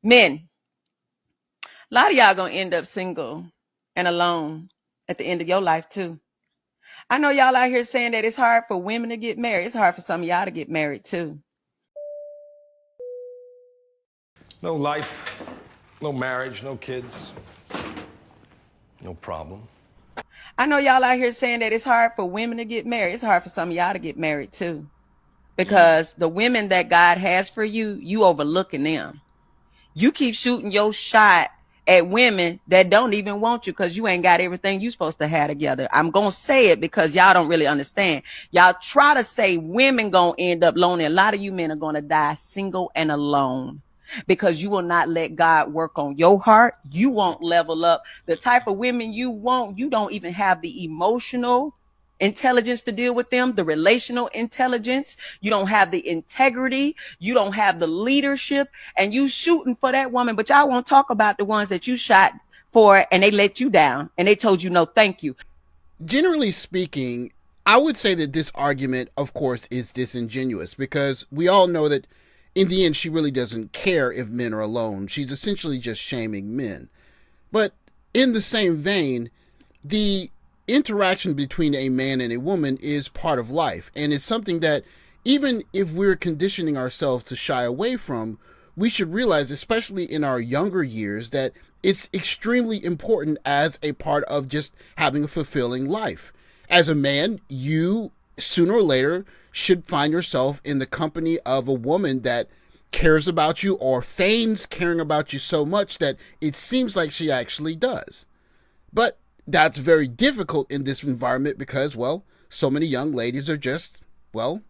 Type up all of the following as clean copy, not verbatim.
Men, a lot of y'all gonna end up single and alone at the end of your life too. I know y'all out here saying that it's hard for women to get married. It's hard for some of y'all to get married too. No life, no marriage, no kids, no problem. I know y'all out here saying that it's hard for women to get married. It's hard for some of y'all to get married too. Because the women that God has for you, you overlooking them. You keep shooting your shot at women that don't even want you because you ain't got everything you supposed to have together. I'm going to say it because y'all don't really understand. Y'all try to say women going to end up lonely. A lot of you men are going to die single and alone because you will not let God work on your heart. You won't level up. The type of women you want, you don't even have the emotional intelligence to deal with them, the relational intelligence. You don't have the integrity. You don't have the leadership, and you shooting for that woman. But y'all won't talk about the ones that you shot for and they let you down and they told you no, thank you. Generally speaking, I would say that this argument, of course, is disingenuous because we all know that in the end, she really doesn't care if men are alone. She's essentially just shaming men. But in the same vein, the interaction between a man and a woman is part of life, and it's something that even if we're conditioning ourselves to shy away from, we should realize, especially in our younger years, that it's extremely important as a part of just having a fulfilling life. As a man, you sooner or later should find yourself in the company of a woman that cares about you or feigns caring about you so much that it seems like she actually does. But that's very difficult in this environment because, well, so many young ladies are just, well,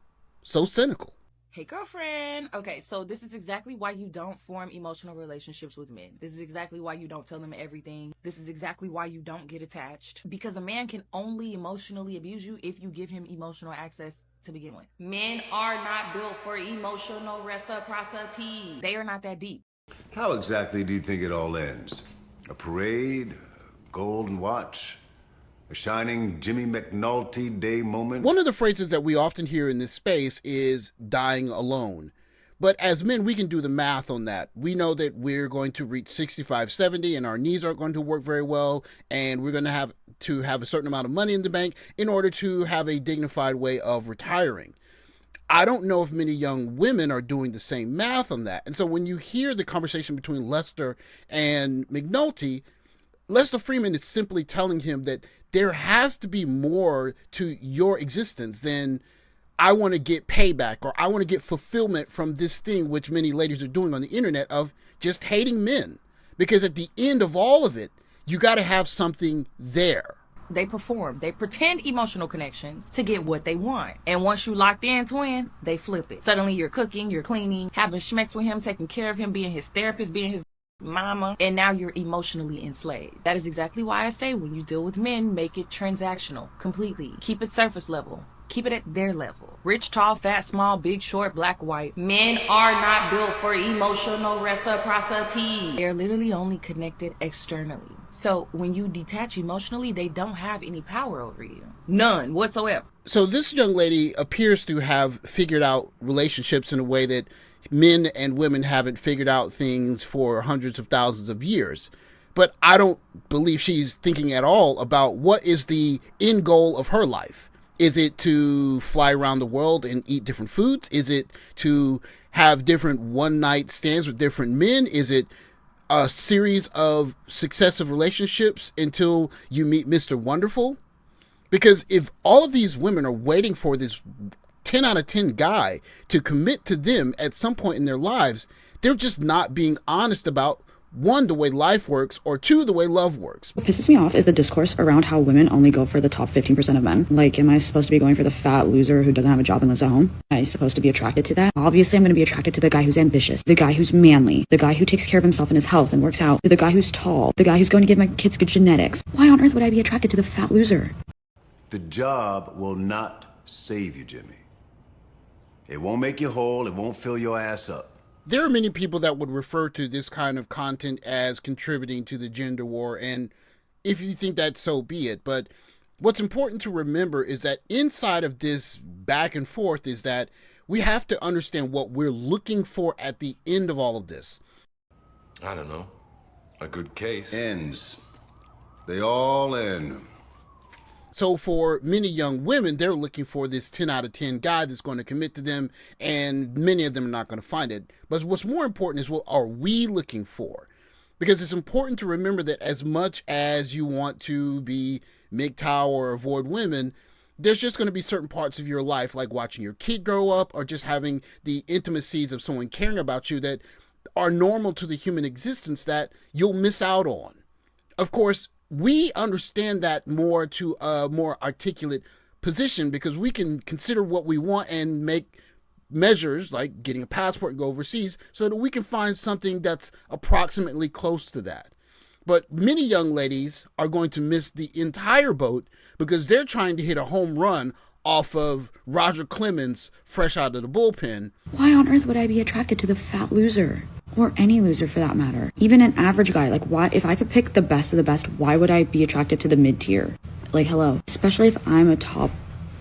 so cynical. Hey, girlfriend. Okay, so this is exactly why you don't form emotional relationships with men. This is exactly why you don't tell them everything. This is exactly why you don't get attached. Because a man can only emotionally abuse you if you give him emotional access to begin with. Men are not built for emotional reciprocity. They are not that deep. How exactly do you think it all ends? A parade? A golden watch? A shining Jimmy McNulty Day moment? One of the phrases that we often hear in this space is dying alone. But as men, we can do the math on that. We know that we're going to reach 65, 70 and our knees aren't going to work very well. And we're going to have a certain amount of money in the bank in order to have a dignified way of retiring. I don't know if many young women are doing the same math on that. And so when you hear the conversation between Lester and McNulty, Lester Freeman is simply telling him that there has to be more to your existence than I want to get payback or I want to get fulfillment from this thing, which many ladies are doing on the internet, of just hating men. Because at the end of all of it, you got to have something there. They perform. They pretend emotional connections to get what they want. And once you locked in, twin, they flip it. Suddenly you're cooking, you're cleaning, having schmecks with him, taking care of him, being his therapist, being his mama, and now you're emotionally enslaved. That is exactly why I say when you deal with men, make it transactional completely. Keep it surface level. Keep it at their level. Rich, tall, fat, small, big, short, black, white. Men are not built for emotional reciprocity. They're literally only connected externally. So when you detach emotionally, they don't have any power over you. None whatsoever. So this young lady appears to have figured out relationships in a way that men and women haven't figured out things for hundreds of thousands of years. But I don't believe she's thinking at all about what is the end goal of her life. Is it to fly around the world and eat different foods? Is it to have different one-night stands with different men? Is it a series of successive relationships until you meet Mr. Wonderful? Because if all of these women are waiting for this 10 out of 10 guy to commit to them at some point in their lives, they're just not being honest about, one, the way life works, or two, the way love works. What pisses me off is the discourse around how women only go for the top 15% of men. Like, am I supposed to be going for the fat loser who doesn't have a job and lives at home? Am I supposed to be attracted to that? Obviously, I'm going to be attracted to the guy who's ambitious, the guy who's manly, the guy who takes care of himself and his health and works out, the guy who's tall, the guy who's going to give my kids good genetics. Why on earth would I be attracted to the fat loser? The job will not save you, Jimmy. It won't make you whole. It won't fill your ass up. There are many people that would refer to this kind of content as contributing to the gender war, and if you think that, so be it. But what's important to remember is that inside of this back and forth is that we have to understand what we're looking for at the end of all of this. I don't know. A good case. Ends. They all end. So for many young women, they're looking for this 10 out of 10 guy that's going to commit to them, and many of them are not going to find it. But what's more important is, what are we looking for? Because it's important to remember that as much as you want to be MGTOW or avoid women, there's just going to be certain parts of your life, like watching your kid grow up or just having the intimacies of someone caring about you, that are normal to the human existence, that you'll miss out on. Of course, we understand that more to a more articulate position, because we can consider what we want and make measures like getting a passport and go overseas so that we can find something that's approximately close to that. But many young ladies are going to miss the entire boat because they're trying to hit a home run off of Roger Clemens fresh out of the bullpen. Why on earth would I be attracted to the fat loser? Or any loser for that matter. Even an average guy. Like, why, if I could pick the best of the best, why would I be attracted to the mid-tier? Like, hello. Especially if I'm a top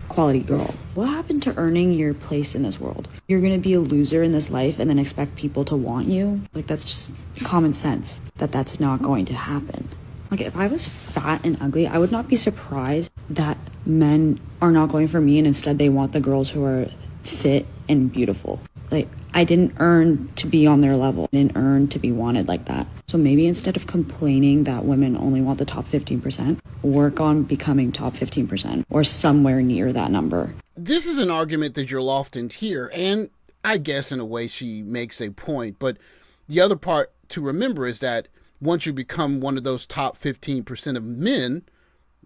quality girl. What happened to earning your place in this world? You're gonna be a loser in this life and then expect people to want you? Like, that's just common sense that that's not going to happen. Like, if I was fat and ugly, I would not be surprised that men are not going for me and instead they want the girls who are fit and beautiful. Like, I didn't earn to be on their level. I didn't earn to be wanted like that. So maybe instead of complaining that women only want the top 15%, work on becoming top 15% or somewhere near that number. This is an argument that you'll often hear, and I guess in a way she makes a point. But the other part to remember is that once you become one of those top 15% of men,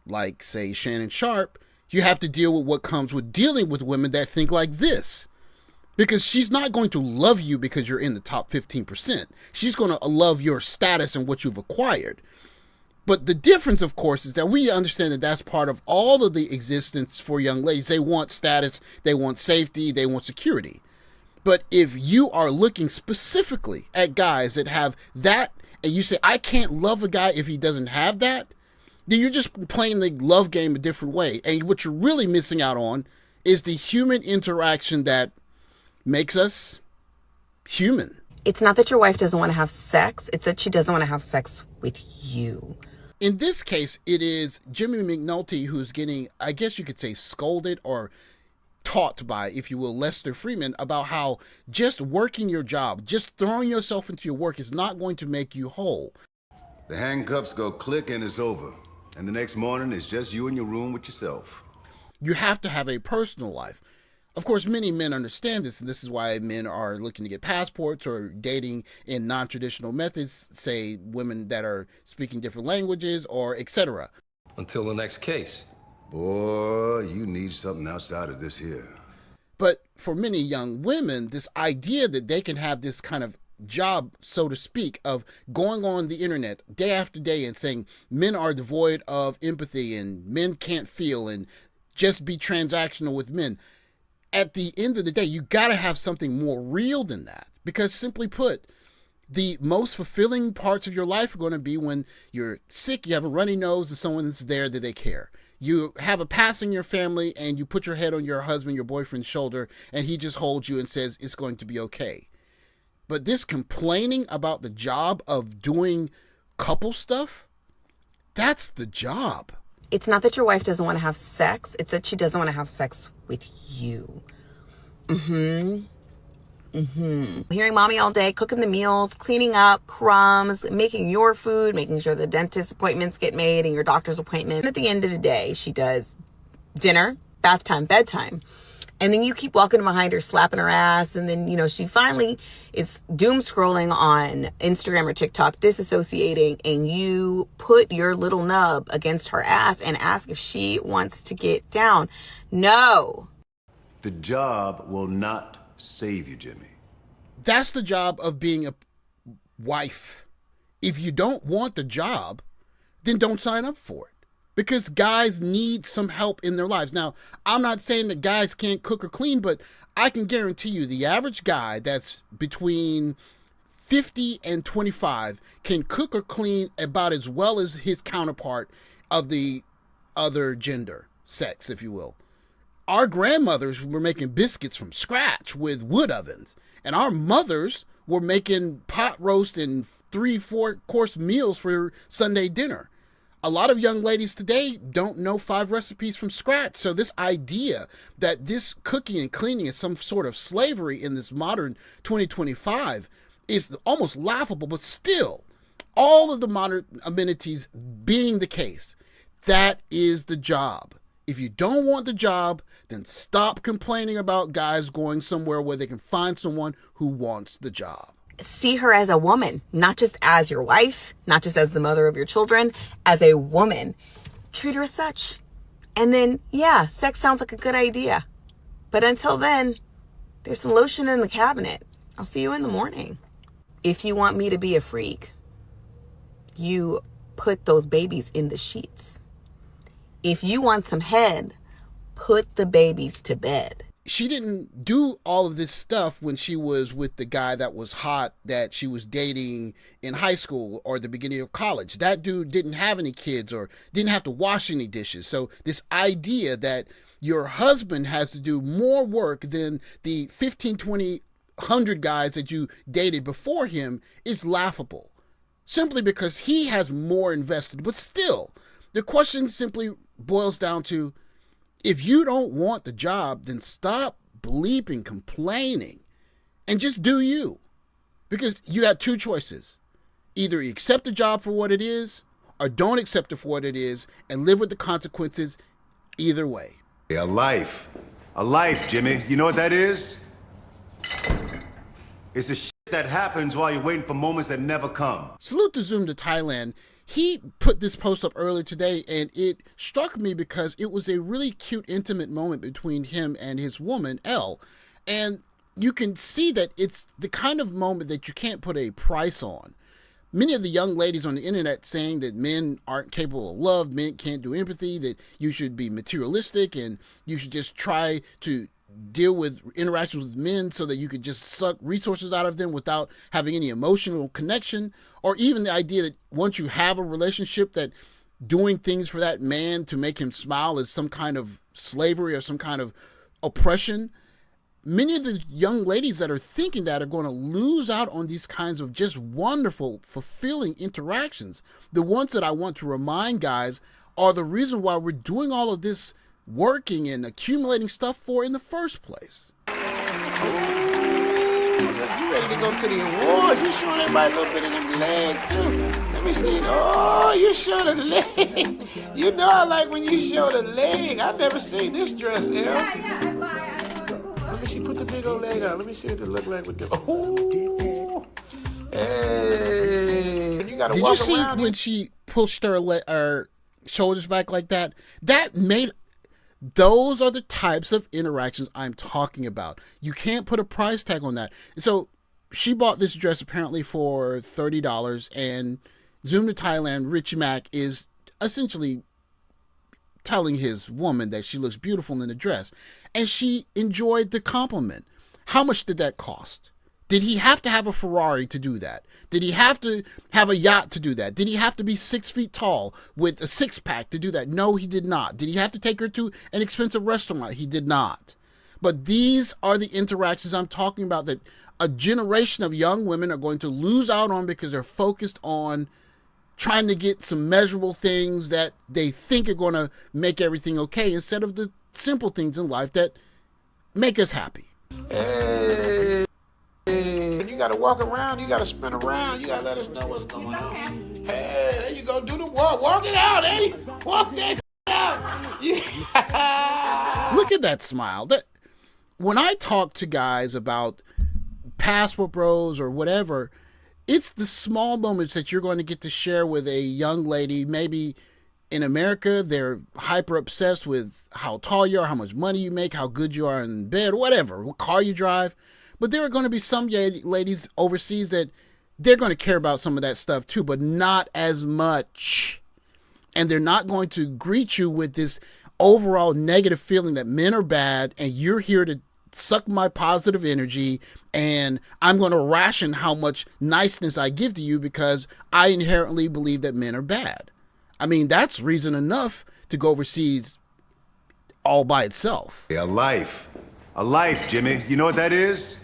like, say, Shannon Sharpe, you have to deal with what comes with dealing with women that think like this. Because she's not going to love you because you're in the top 15%. She's going to love your status and what you've acquired. But the difference, of course, is that we understand that that's part of all of the existence for young ladies. They want status, they want safety, they want security. But if you are looking specifically at guys that have that, and you say, I can't love a guy if he doesn't have that, then you're just playing the love game a different way. And what you're really missing out on is the human interaction that makes us human. It's not that your wife doesn't want to have sex, it's that she doesn't want to have sex with you. In this case, it is Jimmy McNulty who's getting, I guess you could say, scolded or taught by, if you will, Lester Freeman, about how just working your job, just throwing yourself into your work is not going to make you whole. The handcuffs go click and it's over. And the next morning, it's just you in your room with yourself. You have to have a personal life. Of course, many men understand this, and this is why men are looking to get passports or dating in non-traditional methods, say women that are speaking different languages or etc. Until the next case. Boy, you need something outside of this here. But for many young women, this idea that they can have this kind of job, so to speak, of going on the internet day after day and saying men are devoid of empathy and men can't feel and just be transactional with men. At the end of the day, you got to have something more real than that. Because simply put, the most fulfilling parts of your life are going to be when you're sick, you have a runny nose, and someone's there that they care. You have a pass in your family, and you put your head on your husband, your boyfriend's shoulder, and he just holds you and says, it's going to be okay. But this complaining about the job of doing couple stuff, that's the job. It's not that your wife doesn't want to have sex, it's that she doesn't want to have sex with you. Hearing mommy all day, cooking the meals, cleaning up, crumbs, making your food, making sure the dentist appointments get made and your doctor's appointment. And at the end of the day, she does dinner, bath time, bedtime. And then you keep walking behind her, slapping her ass. And then, you know, she finally is doom scrolling on Instagram or TikTok, disassociating. And you put your little nub against her ass and ask if she wants to get down. No. The job will not save you, Jimmy. That's the job of being a wife. If you don't want the job, then don't sign up for it. Because guys need some help in their lives. Now, I'm not saying that guys can't cook or clean, but I can guarantee you the average guy that's between 50 and 25 can cook or clean about as well as his counterpart of the other gender, sex, if you will. Our grandmothers were making biscuits from scratch with wood ovens, and our mothers were making pot roast and 3-4 course meals for Sunday dinner. A lot of young ladies today don't know 5 recipes from scratch. So this idea that this cooking and cleaning is some sort of slavery in this modern 2025 is almost laughable, but still, all of the modern amenities being the case, that is the job. If you don't want the job, then stop complaining about guys going somewhere where they can find someone who wants the job. See her as a woman, not just as your wife, not just as the mother of your children, as a woman. Treat her as such. And then, yeah, sex sounds like a good idea. But until then, there's some lotion in the cabinet. I'll see you in the morning. If you want me to be a freak, you put those babies in the sheets. If you want some head, put the babies to bed. She didn't do all of this stuff when she was with the guy that was hot that she was dating in high school or the beginning of college. That dude didn't have any kids or didn't have to wash any dishes. So this idea that your husband has to do more work than the 15, 20, 100 guys that you dated before him is laughable. Simply because he has more invested. But still, the question simply boils down to, if you don't want the job, then stop bleeping complaining and just do you. Because you have 2 choices. Either you accept the job for what it is or don't accept it for what it is and live with the consequences either way. A life. A life, Jimmy. You know what that is? It's the shit that happens while you're waiting for moments that never come. Salute to Zoom to Thailand. He put this post up earlier today, and it struck me because it was a really cute, intimate moment between him and his woman, Elle. And you can see that it's the kind of moment that you can't put a price on. Many of the young ladies on the internet saying that men aren't capable of love, men can't do empathy, that you should be materialistic and you should just try to deal with interactions with men so that you could just suck resources out of them without having any emotional connection, or even the idea that once you have a relationship that doing things for that man to make him smile is some kind of slavery or some kind of oppression. Many of the young ladies that are thinking that are going to lose out on these kinds of just wonderful, fulfilling interactions. The ones that I want to remind guys are the reason why we're doing all of this working and accumulating stuff for in the first place. You ready to go to the awards? You showing everybody a little bit of them leg too. Let me see. Oh, you show the leg. You know I like when you show the leg. I've never seen this dress, Elle. Let me see. Put the big old leg out. Let me see what it look like with the. Oh, hey. You gotta Did walk you see around when she pushed her shoulders back like that? That made. Those are the types of interactions I'm talking about. You can't put a price tag on that. So she bought this dress apparently for $30, and Zoom to Thailand, Richie Mack, is essentially telling his woman that she looks beautiful in the dress. And she enjoyed the compliment. How much did that cost? Did he have to have a Ferrari to do that? Did he have to have a yacht to do that? Did he have to be 6 feet tall with a 6-pack to do that? No, he did not. Did he have to take her to an expensive restaurant? He did not. But these are the interactions I'm talking about that a generation of young women are going to lose out on because they're focused on trying to get some measurable things that they think are going to make everything okay instead of the simple things in life that make us happy. Hey. You gotta walk around, you gotta spin around, you gotta let us know what's going on. Hey, there you go, do the walk, walk it out, eh? Walk that out. Yeah. Look at that smile. When I talk to guys about Passport Bros or whatever, it's the small moments that you're going to get to share with a young lady. Maybe in America, they're hyper obsessed with how tall you are, how much money you make, how good you are in bed, whatever, what car you drive. But there are going to be some ladies overseas that they're going to care about some of that stuff too, but not as much. And they're not going to greet you with this overall negative feeling that men are bad and you're here to suck my positive energy and I'm going to ration how much niceness I give to you because I inherently believe that men are bad. I mean, that's reason enough to go overseas all by itself. A life. A life, Jimmy. You know what that is?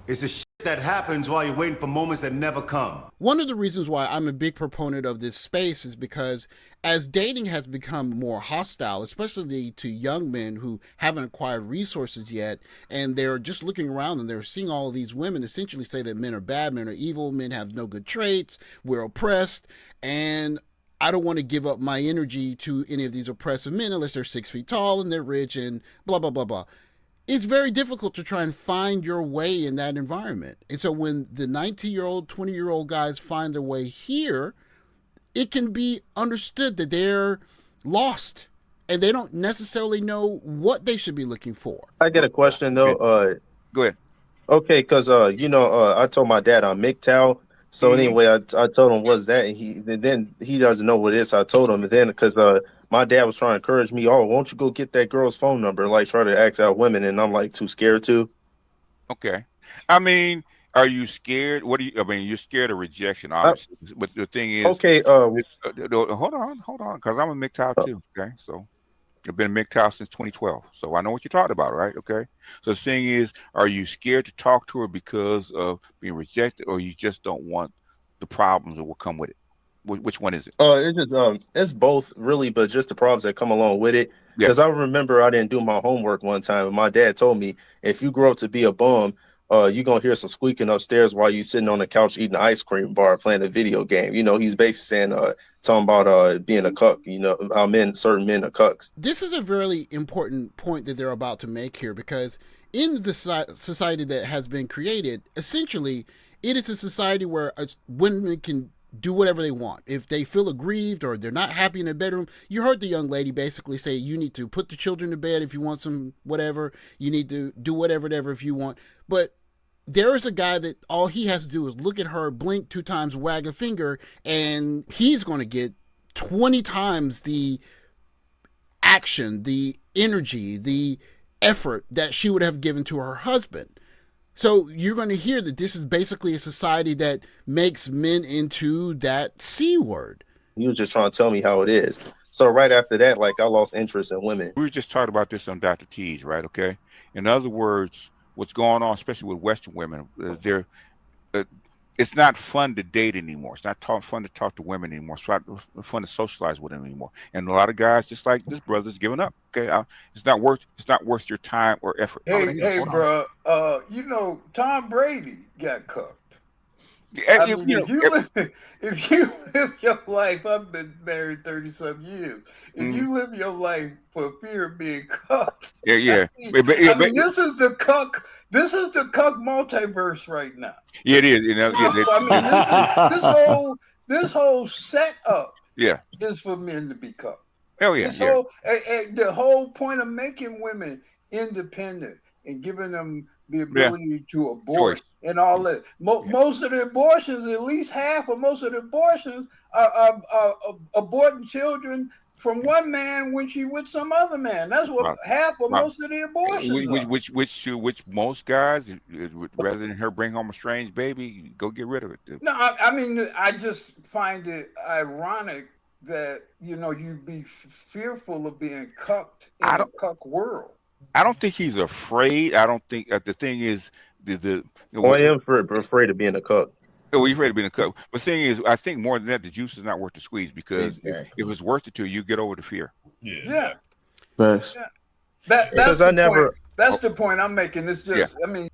It's the shit that happens while you're waiting for moments that never come. One of the reasons why I'm a big proponent of this space is because as dating has become more hostile, especially to young men who haven't acquired resources yet, and they're just looking around and they're seeing all of these women essentially say that men are bad, men are evil, men have no good traits, we're oppressed, and I don't want to give up my energy to any of these oppressive men unless they're 6 feet tall and they're rich and blah, blah, blah, blah. It's very difficult to try and find your way in that environment. And so when the 19-year-old, 20-year-old guys find their way here, it can be understood that they're lost and they don't necessarily know what they should be looking for. I get a question though. Go ahead. Okay, because I told my dad I'm MGTOW. So anyway, I told him what's that, and then he doesn't know what it is. So I told him, and then because my dad was trying to encourage me, oh, won't you go get that girl's phone number? Like try to ask out women, and I'm like too scared to. Okay. I mean, are you scared? You're scared of rejection, obviously. But the thing is, okay. Hold on, because I'm a MGTOW too. Okay, so I've been a MGTOW since 2012, so I know what you're talking about, right? Okay. So the thing is, are you scared to talk to her because of being rejected, or you just don't want the problems that will come with it? Which one is it? It's just it's both really, but just the problems that come along with it. Because I remember I didn't do my homework one time, and my dad told me if you grow up to be a bum, you're gonna hear some squeaking upstairs while you sitting on the couch eating an ice cream bar playing a video game. You know, he's basically saying talking about being a cuck. You know, certain men are cucks. This is a very important point that they're about to make here, because in the society that has been created, essentially, it is a society where women can do whatever they want. If they feel aggrieved or they're not happy in their bedroom, you heard the young lady basically say, you need to put the children to bed if you want some whatever. You need to do whatever if you want. But there is a guy that all he has to do is look at her, blink 2 times, wag a finger, and he's going to get 20 times the action, the energy, the effort that she would have given to her husband. So you're going to hear that this is basically a society that makes men into that C word. He was just trying to tell me how it is. So right after that, like I lost interest in women. We were just talking about this on Dr. T's, right? Okay. In other words, what's going on, especially with Western women, it's not fun to date anymore. It's not fun to talk to women anymore. It's not fun to socialize with them anymore. And a lot of guys, just like this brother's giving up. Okay, it's not worth your time or effort. Hey, bro. You know, Tom Brady got cucked. If you live your life, I've been married 30-some years. If you live your life for fear of being cucked, yeah. This is the cuck. This is the cuck multiverse right now. Yeah, it is. You know, this whole setup is for men to be cucked. Oh yeah. The whole point of making women independent and giving them the ability to abort and all that. Most of the abortions, at least half of most of the abortions, are aborting children from one man when she with some other man. That's what half of most of the abortions are. Which most guys, rather than her bring home a strange baby, go get rid of it. No, I mean, I just find it ironic that, you know, you'd be fearful of being cucked in a cuck world. I don't think he's afraid. I don't think the thing is I am afraid of being a cuck. Oh, you're afraid of being a cuck. But the thing is, I think more than that, the juice is not worth the squeeze, because if it's worth it to you, get over the fear. Yeah. That's the point I'm making. It's just, I mean,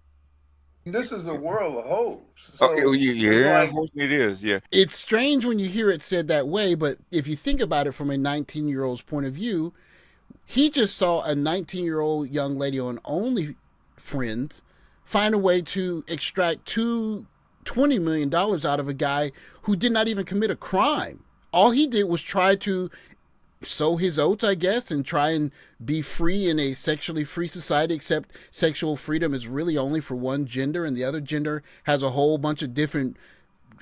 this is a world of hoes. So unfortunately it is. Yeah. It's strange when you hear it said that way, but if you think about it from a 19-year-old's point of view, he just saw a 19-year-old young lady on OnlyFriends find a way to extract $20 million out of a guy who did not even commit a crime. All he did was try to sow his oats, I guess, and try and be free in a sexually free society, except sexual freedom is really only for one gender, and the other gender has a whole bunch of different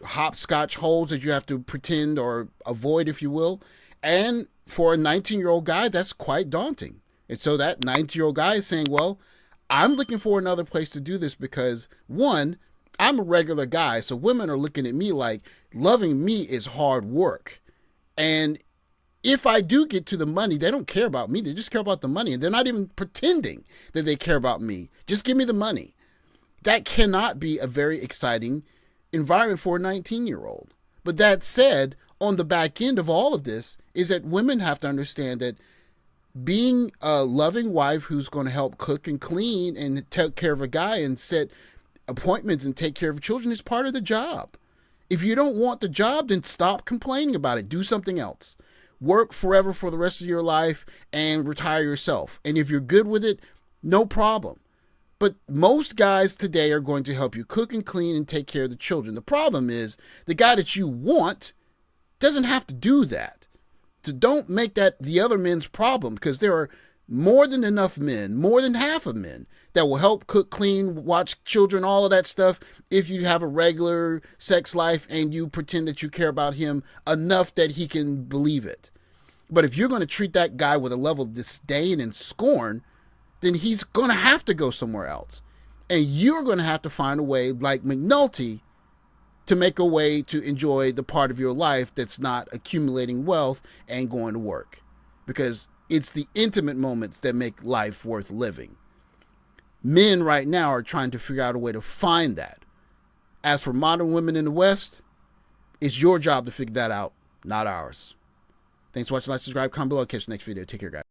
hopscotch holes that you have to pretend or avoid, if you will. And for a 19-year-old guy, that's quite daunting. And so that 19-year-old guy is saying, well, I'm looking for another place to do this because, one, I'm a regular guy, so women are looking at me like loving me is hard work. And if I do get to the money, they don't care about me. They just care about the money. And they're not even pretending that they care about me. Just give me the money. that cannot be a very exciting environment for a 19-year-old. But that said, on the back end of all of this is that women have to understand that being a loving wife who's going to help cook and clean and take care of a guy and set appointments and take care of children is part of the job. If you don't want the job, then stop complaining about it. Do something else. Work forever for the rest of your life and retire yourself. And if you're good with it, no problem. But most guys today are going to help you cook and clean and take care of the children. The problem is the guy that you want doesn't have to do that. So don't make that the other men's problem, because there are more than enough men, more than half of men, that will help cook, clean, watch children, all of that stuff, if you have a regular sex life and you pretend that you care about him enough that he can believe it. But if you're going to treat that guy with a level of disdain and scorn, then he's going to have to go somewhere else. And you're going to have to find a way, like McNulty, to make a way to enjoy the part of your life that's not accumulating wealth and going to work. Because it's the intimate moments that make life worth living. Men right now are trying to figure out a way to find that. As for modern women in the West, it's your job to figure that out, not ours. Thanks for watching. Like, subscribe, comment below. Catch you next video. Take care, guys.